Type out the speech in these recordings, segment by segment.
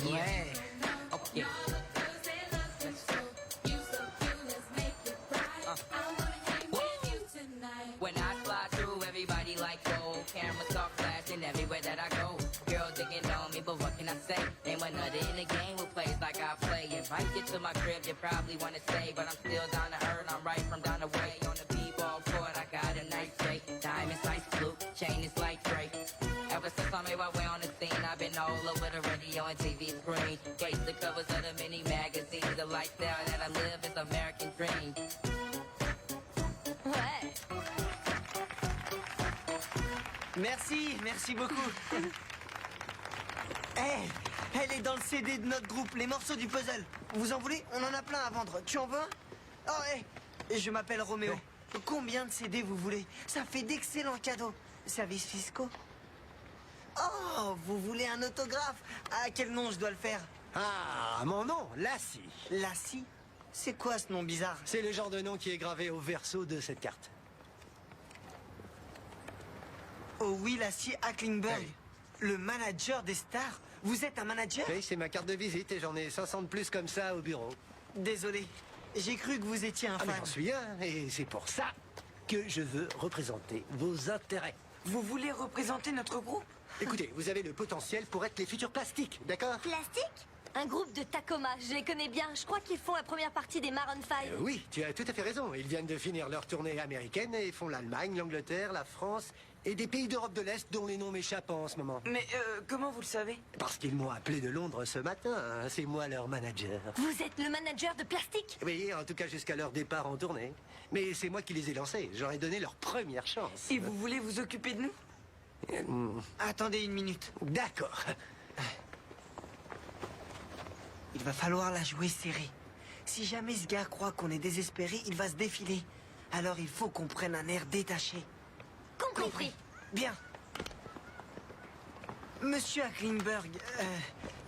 Ouais. Ok. When I slide through, everybody like whoa. Cameras start flashing everywhere that I go. Girls digging on me, but what can I say? Ain't another in the game who plays like I play. If I get to my crib, you probably wanna stay, but I'm still down to earth. I'm right from down the way on the b-ball court. I got a nice shape, diamonds like blue, chain is like Drake. Ever since I made my way on the scene, I've been all over the radio and TV screen. Gazed the covers of the many magazines. The lifestyle that I live is American dream. Ouais. Merci beaucoup. Hé, elle est dans le CD de notre groupe, les morceaux du puzzle. Vous en voulez? On en a plein à vendre. Tu en veux un? Oh, hé, je m'appelle Roméo. Combien de CD vous voulez? Ça fait d'excellents cadeaux. Services fiscaux? Oh, vous voulez un autographe? À quel nom je dois le faire? Ah, mon nom, Lassie. Lassie? C'est quoi ce nom bizarre? C'est le genre de nom qui est gravé au verso de cette carte. Oh oui, Lassie Acklinberg. Oui. Le manager des stars? Vous êtes un manager? Oui, c'est ma carte de visite et j'en ai 500 de plus comme ça au bureau. Désolé, j'ai cru que vous étiez un Ah, mais fan. j'en suis un et c'est pour ça que je veux représenter vos intérêts. Vous voulez représenter notre groupe? Écoutez, vous avez le potentiel pour être les futurs plastiques, d'accord? Plastique? Un groupe de Tacoma, je les connais bien. Je crois qu'ils font la première partie des Maroon 5. Oui, tu as tout à fait raison. Ils viennent de finir leur tournée américaine et font l'Allemagne, l'Angleterre, la France et des pays d'Europe de l'Est dont les noms m'échappent en ce moment. Mais comment vous le savez? Parce qu'ils m'ont appelé de Londres ce matin. Hein. C'est moi leur manager. Vous êtes le manager de Plastique? Oui, en tout cas jusqu'à leur départ en tournée. Mais c'est moi qui les ai lancés. J'aurais donné leur première chance. Et vous voulez vous occuper de nous? Attendez une minute. D'accord. Il va falloir la jouer serrée. Si jamais ce gars croit qu'on est désespéré, il va se défiler. Alors il faut qu'on prenne un air détaché. Compris. Bien. Monsieur Acklinberg,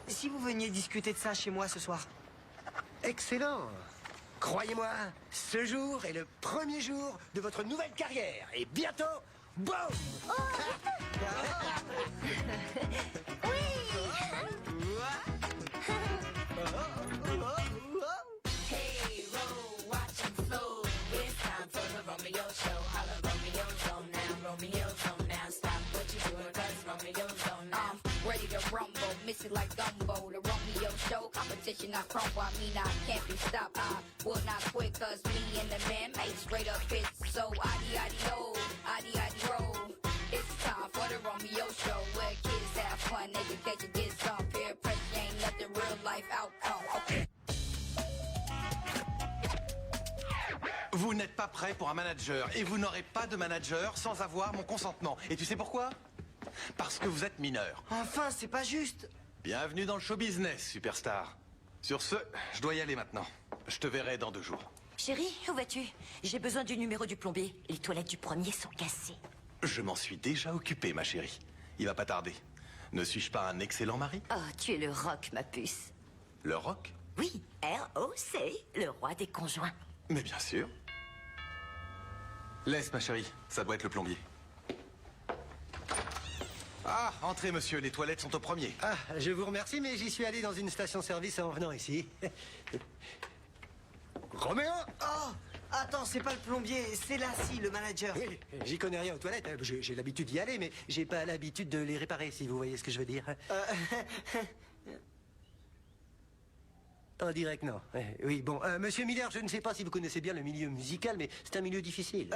si vous veniez discuter de ça chez moi ce soir. Excellent. Croyez-moi, ce jour est le premier jour de votre nouvelle carrière. Et bientôt, boum! Hey, roll, watch him flow. It's time for the Romeo show. Holla Romeo's on now, Romeo's on now. Stop what you doing, cause Romeo's on now. Ready to rumble, miss it like gumbo. The Romeo show, competition I crumble. I mean I can't be stopped. I will not quit, cause me and the man made straight up hits. So adi-adi-o, adi-adi-roll. It's time for the Romeo show, where kids have fun, education gets some. Peer pressure ain't nothing, real life outcome. Okay. Vous n'êtes pas prêt pour un manager et vous n'aurez pas de manager sans avoir mon consentement. Et tu sais pourquoi? Parce que vous êtes mineur. Enfin, c'est pas juste. Bienvenue dans le show business, superstar. Sur ce, je dois y aller maintenant. Je te verrai dans 2 jours. Chérie, où vas-tu? J'ai besoin du numéro du plombier. Les toilettes du premier sont cassées. Je m'en suis déjà occupé, ma chérie. Il va pas tarder. Ne suis-je pas un excellent mari? Oh, tu es le roc, ma puce. Le rock? Oui, R-O-C, le roi des conjoints. Mais bien sûr. Laisse, ma chérie. Ça doit être le plombier. Ah, entrez, monsieur. Les toilettes sont au premier. Ah, je vous remercie, mais j'y suis allé dans une station-service en venant ici. Roméo! Oh, attends, c'est pas le plombier, c'est Lassie, le manager. Oui, j'y connais rien aux toilettes. J'ai l'habitude d'y aller, mais j'ai pas l'habitude de les réparer, si vous voyez ce que je veux dire. En direct, non. Oui, bon, monsieur Miller, je ne sais pas si vous connaissez bien le milieu musical, mais c'est un milieu difficile.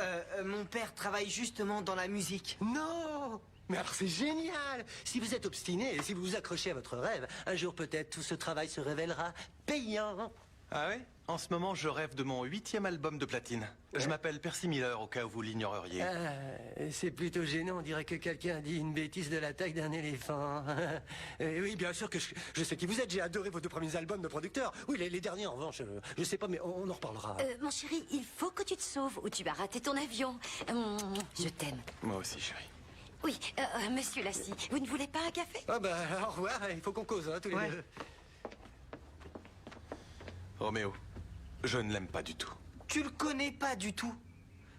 Mon père travaille justement dans la musique. Non! Mais alors c'est génial! Si vous êtes obstiné et si vous vous accrochez à votre rêve, un jour peut-être tout ce travail se révélera payant. Ah ouais? En ce moment, je rêve de mon 8e album de platine. Je m'appelle Percy Miller, au cas où vous l'ignoreriez. C'est plutôt gênant, on dirait que quelqu'un a dit une bêtise de la taille d'un éléphant. Oui, bien sûr que je sais qui vous êtes, j'ai adoré vos 2 premiers albums de producteurs. Oui, les derniers, en revanche, je sais pas, mais on en reparlera. Mon chéri, il faut que tu te sauves ou tu vas rater ton avion. Je t'aime. Moi aussi, chérie. Oui, monsieur Lassie, vous ne voulez pas un café? Ah bah, au revoir, il faut qu'on cause, hein, tous les deux. Roméo, je ne l'aime pas du tout. Tu le connais pas du tout.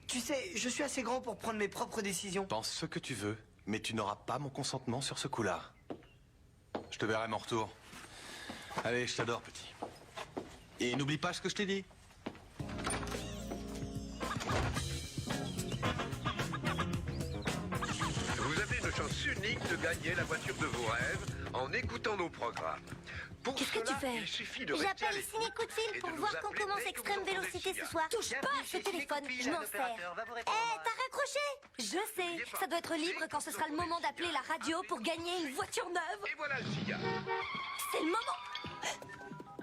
Tu sais, je suis assez grand pour prendre mes propres décisions. Pense ce que tu veux, mais tu n'auras pas mon consentement sur ce coup-là. Je te verrai mon retour. Allez, je t'adore, petit. Et n'oublie pas ce que je t'ai dit. Vous avez une chance unique de gagner la voiture de vos rêves en écoutant nos programmes. Pour Qu'est-ce que cela, tu fais? il suffit de rester à J'appelle l'écoute Ciné Coup de Fil et pour de voir nous qu'on appeler commence dès que Extrême vous entendez Vélocité le ce signal. soir. Touche pas à ce téléphone, je m'en sers. T'as raccroché? Je sais, ça doit être libre quand ce sera le moment d'appeler la radio pour gagner une voiture neuve. Et voilà le signal. C'est le moment.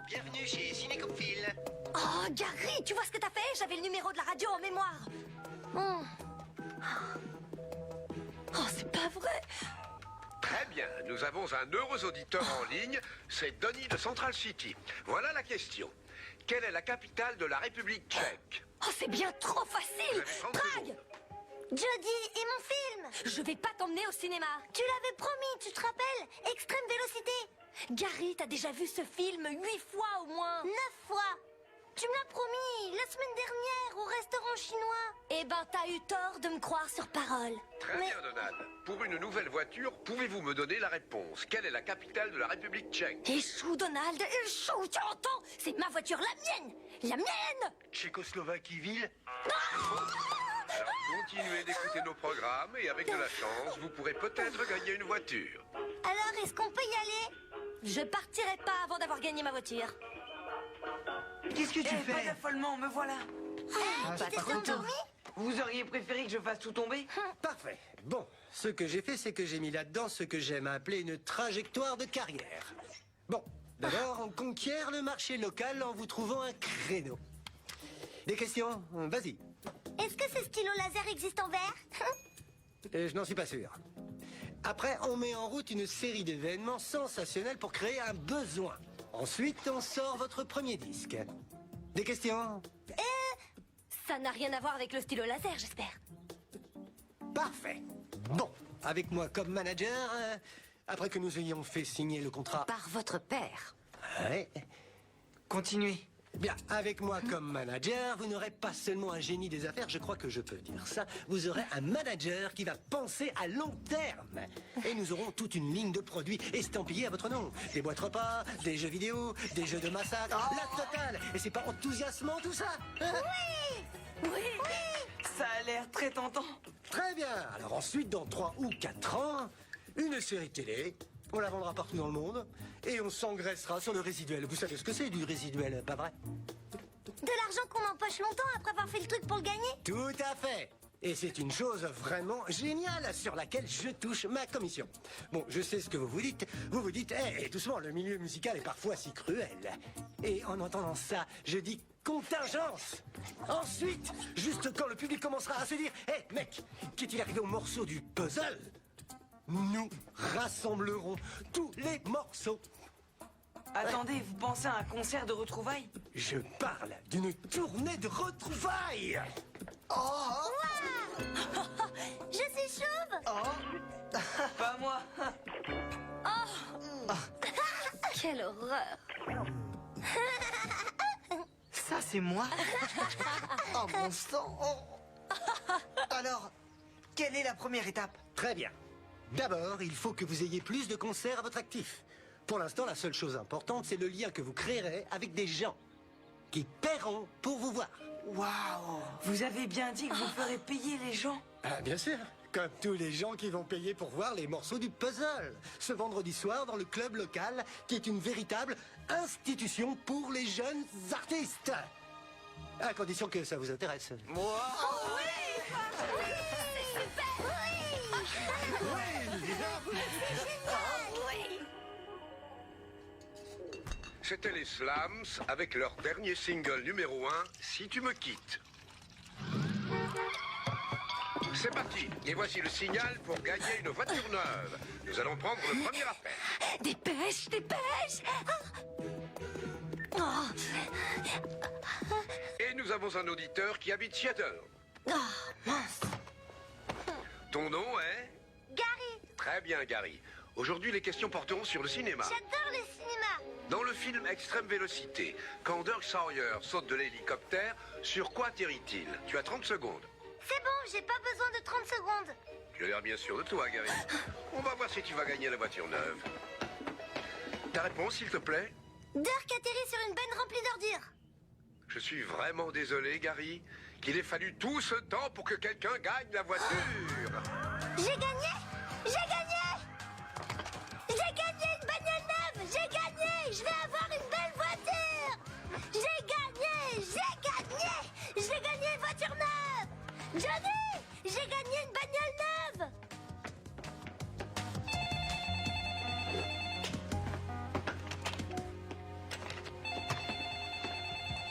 Bienvenue chez Ciné Coup de Fil. Oh, Gary, tu vois ce que t'as fait? J'avais le numéro de la radio en mémoire. Oh, c'est pas vrai. Très bien, nous avons un heureux auditeur en ligne, c'est Donny de Central City. Voilà la question. Quelle est la capitale de la République tchèque? Oh, c'est bien trop facile. Vous avez 30 Prague. secondes. Jody, et mon film? Je vais pas t'emmener au cinéma. Tu l'avais promis, tu te rappelles? Extrême Vélocité. Gary, t'as déjà vu ce film 8 fois au moins. 9 fois. Tu me l'as promis, la semaine dernière, au restaurant chinois. Eh ben, t'as eu tort de me croire sur parole. Très bien, Donald. Pour une nouvelle voiture, pouvez-vous me donner la réponse? Quelle est la capitale de la République tchèque? Échoue, Donald, échoue, tu entends? C'est ma voiture, la mienne. La mienne. Tchécoslovaquie-ville. Alors continuez d'écouter nos programmes et avec de la chance, vous pourrez peut-être gagner une voiture. Alors, est-ce qu'on peut y aller? Je partirai pas avant d'avoir gagné ma voiture. Qu'est-ce que tu Eh, pas fais? d'affolement, me voilà. Ah, Tu t'es endormi? Vous auriez préféré que je fasse tout tomber? Parfait. Bon, ce que j'ai fait, c'est que j'ai mis là-dedans ce que j'aime appeler une trajectoire de carrière. Bon, d'abord, on conquiert le marché local en vous trouvant un créneau. Des questions? Vas-y. Est-ce que ce stylo laser existe en vert? Je n'en suis pas sûr. Après, on met en route une série d'événements sensationnels pour créer un besoin. Ensuite, on sort votre premier disque. Des questions? Ça n'a rien à voir avec le stylo laser, j'espère. Parfait. Bon, avec moi comme manager, après que nous ayons fait signer le contrat... Par votre père. Ouais. Continuez. Bien, avec moi comme manager, vous n'aurez pas seulement un génie des affaires, je crois que je peux dire ça, vous aurez un manager qui va penser à long terme. Et nous aurons toute une ligne de produits estampillés à votre nom. Des boîtes repas, des jeux vidéo, des jeux de massacre, la totale. Et c'est pas enthousiasmant tout ça? Hein? Oui. Ça a l'air très tentant. Très bien. Alors ensuite, dans 3 ou 4 ans, une série télé, on la vendra partout dans le monde, et on s'engraissera sur le résiduel. Vous savez ce que c'est du résiduel, pas vrai? De l'argent qu'on empoche longtemps après avoir fait le truc pour le gagner? Tout à fait. Et c'est une chose vraiment géniale sur laquelle je touche ma commission. Bon, je sais ce que vous vous dites. Vous vous dites, hé, doucement, le milieu musical est parfois si cruel. Et en entendant ça, je dis contingence. Ensuite, juste quand le public commencera à se dire, hé, mec, qu'est-il arrivé au morceau du puzzle? Nous rassemblerons tous les morceaux. Attendez, vous pensez à un concert de retrouvailles? Je parle d'une tournée de retrouvailles. Je suis chauve! Pas moi. Quelle horreur. Ça, c'est moi? Oh, mon sang! Oh. Alors, quelle est la première étape? Très bien. D'abord, il faut que vous ayez plus de concerts à votre actif. Pour l'instant, la seule chose importante, c'est le lien que vous créerez avec des gens qui paieront pour vous voir. Waouh! Vous avez bien dit que vous ferez payer les gens. Ah, bien sûr. Comme tous les gens qui vont payer pour voir les morceaux du puzzle. Ce vendredi soir, dans le club local, qui est une véritable institution pour les jeunes artistes. À condition que ça vous intéresse. C'était les Slams avec leur dernier single numéro 1, Si tu me quittes. C'est parti, et voici le signal pour gagner une voiture neuve. Nous allons prendre le premier appel. Dépêche, dépêche. Oh, Et nous avons un auditeur qui habite Seattle. mince. Ton nom est? Gary, Très bien, Gary. Aujourd'hui, les questions porteront sur le cinéma. j'adore le cinéma. Dans le film Extrême Vélocité, quand Dirk Sawyer saute de l'hélicoptère, sur quoi atterrit-il? Tu as 30 secondes. C'est bon, j'ai pas besoin de 30 secondes. Tu as l'air bien sûr de toi, Gary. On va voir si tu vas gagner la voiture neuve. Ta réponse, s'il te plaît? Dirk atterrit sur une benne remplie d'ordures. Je suis vraiment désolé, Gary, qu'il ait fallu tout ce temps pour que quelqu'un gagne la voiture. J'ai gagné! J'ai gagné! J'ai gagné une bagnole neuve! J'ai gagné! Je vais avoir une belle voiture! J'ai gagné! J'ai gagné! J'ai gagné une voiture neuve! Johnny! J'ai gagné une bagnole neuve!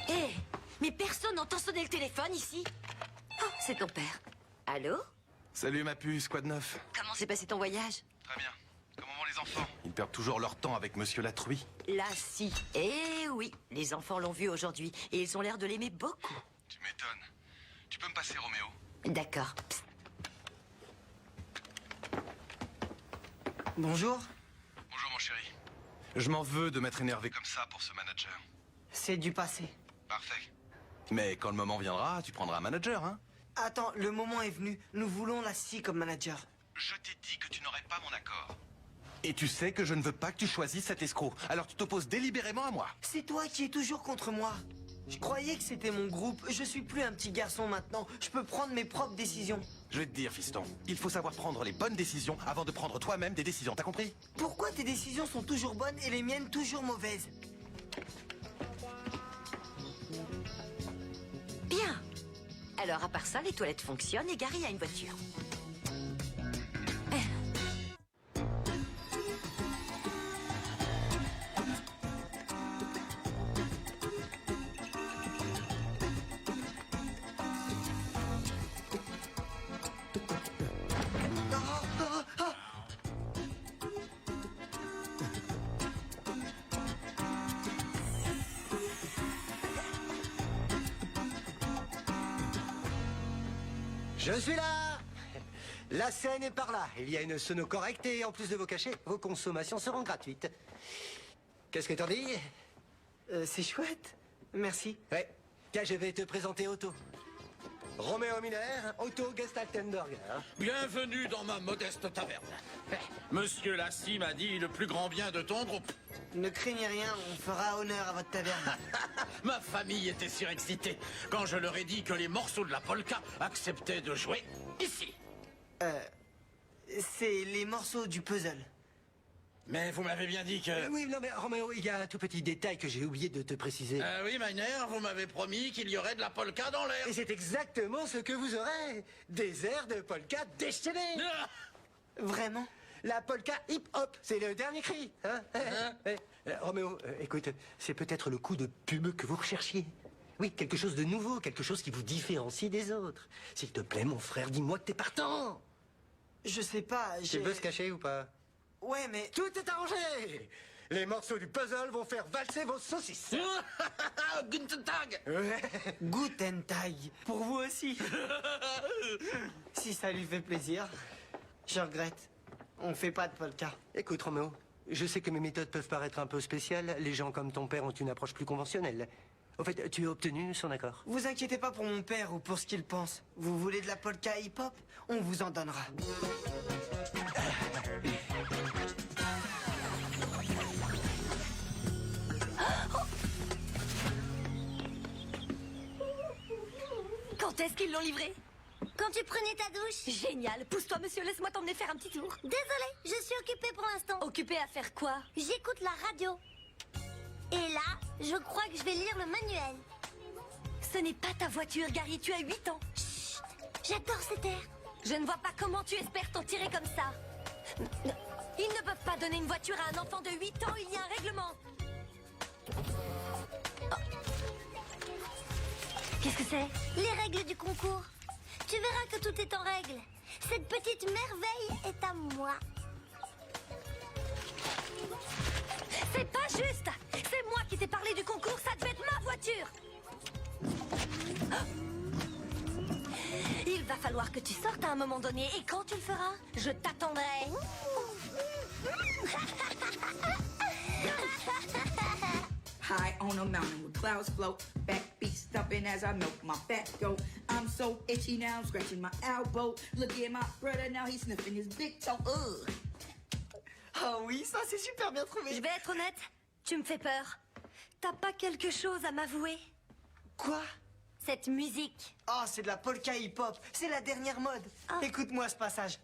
Hé, mais personne n'entend sonner le téléphone ici. Oh, c'est ton père. Allô? Salut ma puce, quoi de neuf? Comment s'est passé ton voyage? Très bien. Comment vont les enfants? Ils perdent toujours leur temps avec Monsieur Latruy. Là, si. Eh oui, les enfants l'ont vu aujourd'hui et ils ont l'air de l'aimer beaucoup. Tu m'étonnes. Tu peux me passer Roméo? D'accord. Psst. Bonjour. Bonjour mon chéri. Je m'en veux de m'être énervé comme ça pour ce manager. C'est du passé. Parfait. Mais quand le moment viendra, tu prendras un manager, hein? Attends, le moment est venu. Nous voulons la scie comme manager. Je t'ai dit que tu n'aurais pas mon accord. Et tu sais que je ne veux pas que tu choisisses cet escroc. Alors tu t'opposes délibérément à moi. C'est toi qui es toujours contre moi. Je croyais que c'était mon groupe. Je suis plus un petit garçon maintenant. Je peux prendre mes propres décisions. Je vais te dire, fiston, il faut savoir prendre les bonnes décisions avant de prendre toi-même des décisions, t'as compris? Pourquoi tes décisions sont toujours bonnes et les miennes toujours mauvaises? Bien. Alors, à part ça, les toilettes fonctionnent et Gary a une voiture. Je suis là. La scène est par là. Il y a une sono correcte et en plus de vos cachets, vos consommations seront gratuites. Qu'est-ce que t'en dis? C'est chouette. Merci. Ouais. Tiens, je vais te présenter Otto. Roméo Miller, Otto Gestaltenberger. Bienvenue dans ma modeste taverne. Monsieur Lassie m'a dit le plus grand bien de ton groupe. Ne craignez rien, on fera honneur à votre taverne. Ma famille était surexcitée quand je leur ai dit que les morceaux de la polka acceptaient de jouer ici. C'est les morceaux du puzzle. Mais vous m'avez bien dit que... Oui, non mais Roméo, il y a un tout petit détail que j'ai oublié de te préciser. Oui, Miner, vous m'avez promis qu'il y aurait de la polka dans l'air. Et c'est exactement ce que vous aurez. Des airs de polka déchaînés. Ah Vraiment? La polka hip-hop, c'est le dernier cri. Hein? Roméo, écoute, c'est peut-être le coup de pub que vous recherchiez. Oui, quelque chose de nouveau, quelque chose qui vous différencie des autres. S'il te plaît, mon frère, dis-moi que t'es partant. Je sais pas, Tu veux se cacher ou pas? Ouais, mais... Tout est arrangé. Les morceaux du puzzle vont faire valser vos saucisses. Guten Tag. Guten Tag. Pour vous aussi. Si ça lui fait plaisir. Je regrette. On fait pas de polka. Écoute, Roméo, je sais que mes méthodes peuvent paraître un peu spéciales. Les gens comme ton père ont une approche plus conventionnelle. Au fait, tu as obtenu son accord? Vous inquiétez pas pour mon père ou pour ce qu'il pense. Vous voulez de la polka hip-hop? On vous en donnera. Quand est-ce qu'ils l'ont livré? Quand tu prenais ta douche? Génial. Pousse-toi, monsieur, laisse-moi t'emmener faire un petit tour. Désolée, je suis occupée pour l'instant. Occupé à faire quoi? J'écoute la radio. Et là, je crois que je vais lire le manuel. Ce n'est pas ta voiture, Gary, tu as 8 ans. Chut, j'adore cet air. Je ne vois pas comment tu espères t'en tirer comme ça. Ils ne peuvent pas donner une voiture à un enfant de 8 ans, il y a un règlement. Oh. Qu'est-ce que c'est? Les règles du concours. Tu verras que tout est en règle. Cette petite merveille est à moi. C'est pas juste. C'est moi qui t'ai parlé du concours, ça devait être ma voiture. Il va falloir que tu sortes à un moment donné. Et quand tu le feras, je t'attendrai. High on a mountain where clouds float, backbeat stomping as I milk my fat goat. I'm so itchy now, I'm scratching my elbow. Look at my brother now, he's sniffing his big toe. Ugh. Ah oui, ça c'est super bien trouvé. Je vais être honnête, tu me fais peur. T'as pas quelque chose à m'avouer? Quoi? Cette musique. Oh, c'est de la polka hip-hop. C'est la dernière mode. Ah. Écoute-moi ce passage.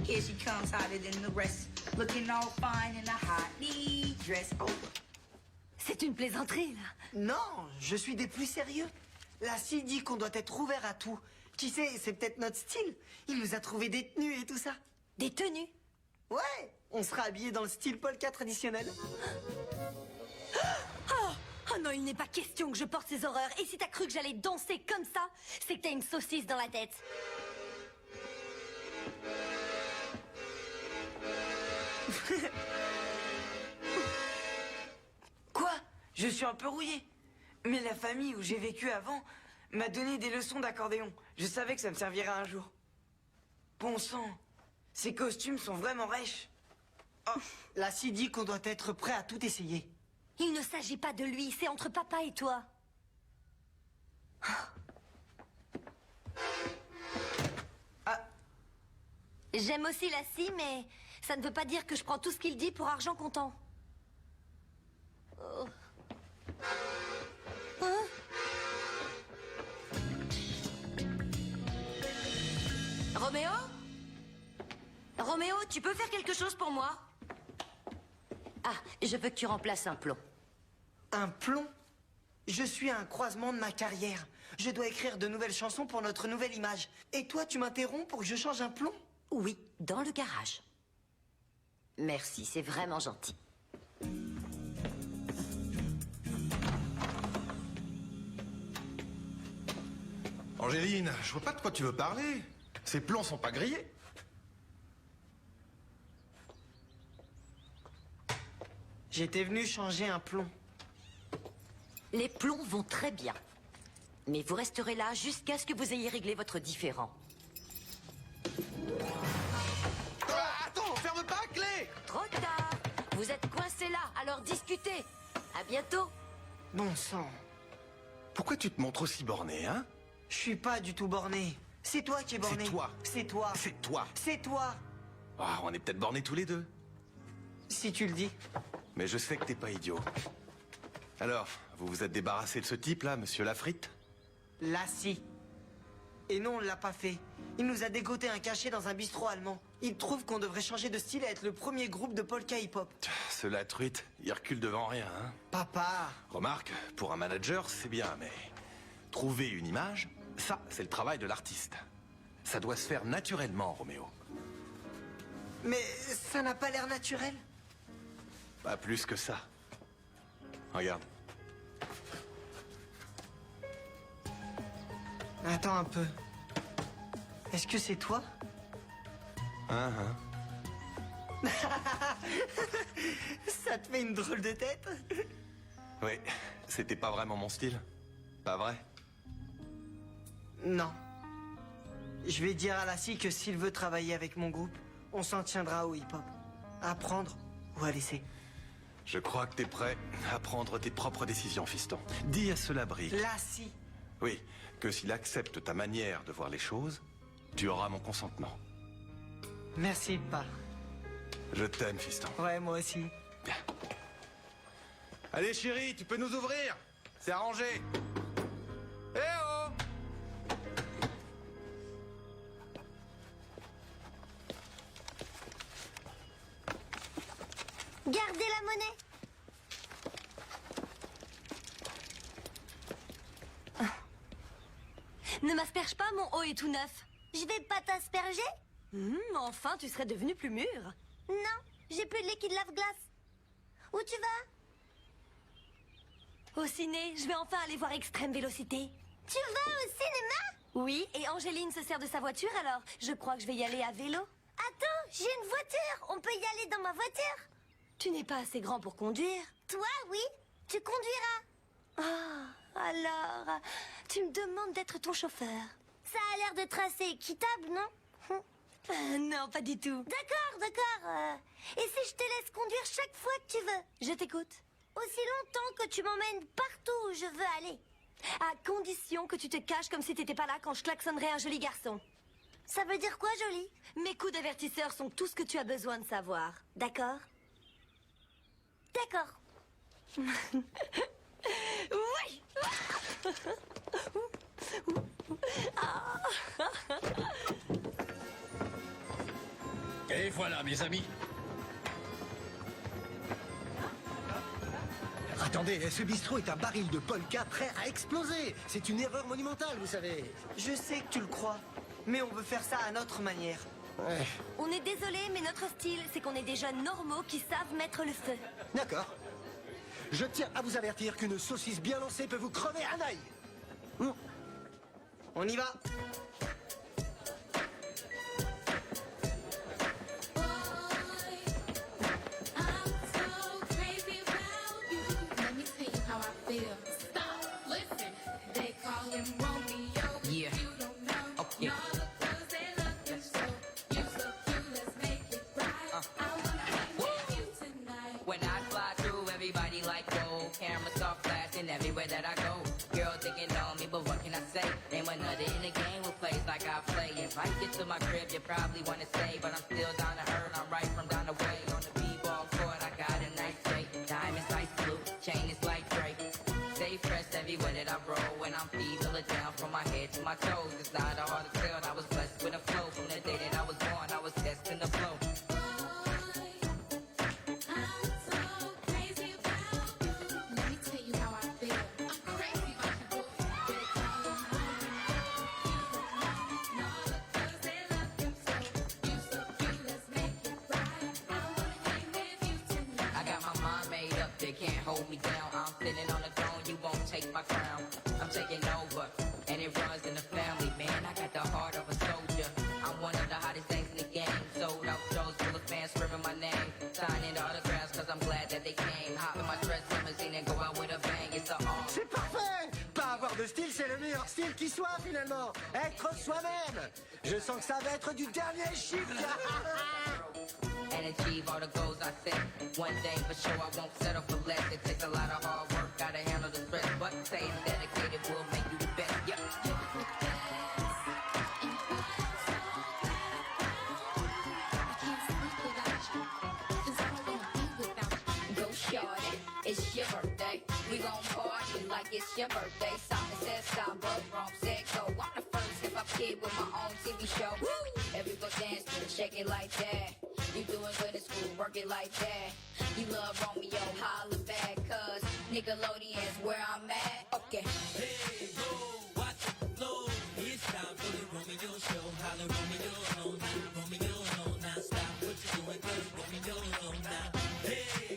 Here she comes, hotter than the rest. Looking all fine in a hot knee dress. Oh, C'est une plaisanterie, là. Non, je suis des plus sérieux. La scie dit qu'on doit être ouvert à tout. Qui sait, c'est peut-être notre style. Il nous a trouvé des tenues et tout ça. Des tenues. Ouais, on sera habillés dans le style polka traditionnel. Oh non, il n'est pas question que je porte ces horreurs. Et si t'as cru que j'allais danser comme ça, c'est que t'as une saucisse dans la tête. Quoi? Je suis un peu rouillé. Mais la famille où j'ai vécu avant m'a donné des leçons d'accordéon. Je savais que ça me servirait un jour. Bon sang, ces costumes sont vraiment rêches. La scie dit qu'on doit être prêt à tout essayer. Il ne s'agit pas de lui, c'est entre papa et toi. Ah, J'aime aussi la scie, mais ça ne veut pas dire que je prends tout ce qu'il dit pour argent comptant. Oh. Hein? Roméo? Roméo, tu peux faire quelque chose pour moi? Ah, je veux que tu remplaces un plomb. Un plomb? Je suis à un croisement de ma carrière. Je dois écrire de nouvelles chansons pour notre nouvelle image. Et toi, tu m'interromps pour que je change un plomb? Oui, dans le garage. Merci, c'est vraiment gentil. Angéline, je vois pas de quoi tu veux parler. Ces plombs sont pas grillés. J'étais venu changer un plomb. Les plombs vont très bien. Mais vous resterez là jusqu'à ce que vous ayez réglé votre différend. Attends, ferme pas, clé! Trop tard. Vous êtes coincés là, alors discutez. À bientôt. Bon sang, Pourquoi tu te montres aussi borné, hein? je suis pas du tout borné. C'est toi qui es borné. C'est toi. C'est toi. C'est toi. C'est toi. Ah, on est peut-être bornés tous les deux. Si tu le dis. Mais je sais que t'es pas idiot. Alors, vous vous êtes débarrassé de ce type-là, monsieur Lafritte? La scie. Et non, on l'a pas fait. Il nous a dégoté un cachet dans un bistrot allemand. Il trouve qu'on devrait changer de style et être le premier groupe de polka hip-hop. Ce Latruite, il recule devant rien, hein? Papa. Remarque, pour un manager, c'est bien, mais trouver une image, ça, c'est le travail de l'artiste. Ça doit se faire naturellement, Roméo. Mais ça n'a pas l'air naturel. Pas plus que ça. Regarde. Attends un peu. Est-ce que c'est toi? Hein? Ça te fait une drôle de tête? Oui, c'était pas vraiment mon style. Pas vrai? Non. Je vais dire à la scie que s'il veut travailler avec mon groupe, on s'en tiendra au hip-hop. À prendre ou à laisser. Je crois que t'es prêt à prendre tes propres décisions, fiston. Dis à ce labri. La scie. Oui, que s'il accepte ta manière de voir les choses, tu auras mon consentement. Merci, pas. Je t'aime, fiston. Ouais, moi aussi. Bien. Allez, chérie, tu peux nous ouvrir? C'est arrangé. Eh oh! Gardez la monnaie. Ne m'asperge pas, mon haut est tout neuf. Je vais pas t'asperger? Enfin, tu serais devenu plus mûr. Non, j'ai plus de liquide lave-glace. Où tu vas? Au ciné, je vais enfin aller voir Extrême Vélocité. Tu vas au cinéma? Oui, et Angéline se sert de sa voiture, alors je crois que je vais y aller à vélo. Attends, j'ai une voiture. On peut y aller dans ma voiture? Tu n'es pas assez grand pour conduire. Toi, oui. Tu conduiras. Ah, alors, tu me demandes d'être ton chauffeur. Ça a l'air d'être assez équitable, non? Non, pas du tout. D'accord, d'accord. Et si je te laisse conduire chaque fois que tu veux? Je t'écoute. Aussi longtemps que tu m'emmènes partout où je veux aller. À condition que tu te caches comme si t'étais pas là quand je klaxonnerais un joli garçon. Ça veut dire quoi, Jolie? Mes coups d'avertisseur sont tout ce que tu as besoin de savoir. D'accord? D'accord. Oui. Et voilà, mes amis. Attendez, ce bistrot est un baril de polka prêt à exploser. C'est une erreur monumentale, vous savez. Je sais que tu le crois, mais on veut faire ça à notre manière. Ouais, On est désolé, mais notre style, c'est qu'on est des jeunes normaux qui savent mettre le feu. d'accord. Je tiens à vous avertir qu'une saucisse bien lancée peut vous crever un œil. On y va. I'm so crazy about you. Let me tell you how I feel. Stop, listen. They call him Romeo. Yeah. You don't know. Okay. All the girls they love him so. You so cute, let's make it right. I wanna hang with you tonight. When I fly through, everybody like, whoa. Cameras start flashing everywhere that I go. Girl thinking on me, but what can I say? Name another in the game who plays like I play. If I get to my crib, you probably wanna stay, but I'm still down to earth. I'm right from down the way on the b-ball court. I got a nice break. Diamonds ice blue, chain is like Drake. Stay fresh everywhere that I roll. When I'm feeble it down from my head to my toes. It's not hard to tell. I was blessed with a flow. From the day that I was born, I was destined to flow. I'm so crazy about you. Let me tell you how I feel. I'm crazy about you, boy. They call him Romeo. You don't know. All the girls they love him so. You so cute, let's make it right. I wanna hang with you tonight. I got my mind made up, they can't hold me down. I'm sitting on the throne, you won't take my crown. I'm taking over, and it runs in the family. Man, I got the heart of a soldier. I'm one of the hottest things in the game. Sold out shows full of fans screaming my name. Signing autographs cause I'm glad that they came. Hop in my dress limousine and go out with a bang. It's a all. C'est parfait. Pas avoir de style, c'est le meilleur style qui soit finalement. Être soi-même. Je sens que ça va être du dernier chic. And achieve all the goals I set. One thing for sure, I won't settle for less. It takes a lot of hard work, gotta handle the stress. But staying dedicated will make you the best. Yeah. Go shorty, it's your birthday. We gon' party like it's your birthday. Simon says stop, but Rome said go. I'm the first hip hop kid with my own TV show. Everybody dance to it, shake it like that. You doing good in school, work it like that. You love Romeo, holla back, cause Nickelodeon's where I'm at. Okay. Hey, yo, watch the flow. It's time for the Romeo show. Holla Romeo, no, now. Romeo, no, now. Stop what you're doing, cause Romeo, no, now. Hey.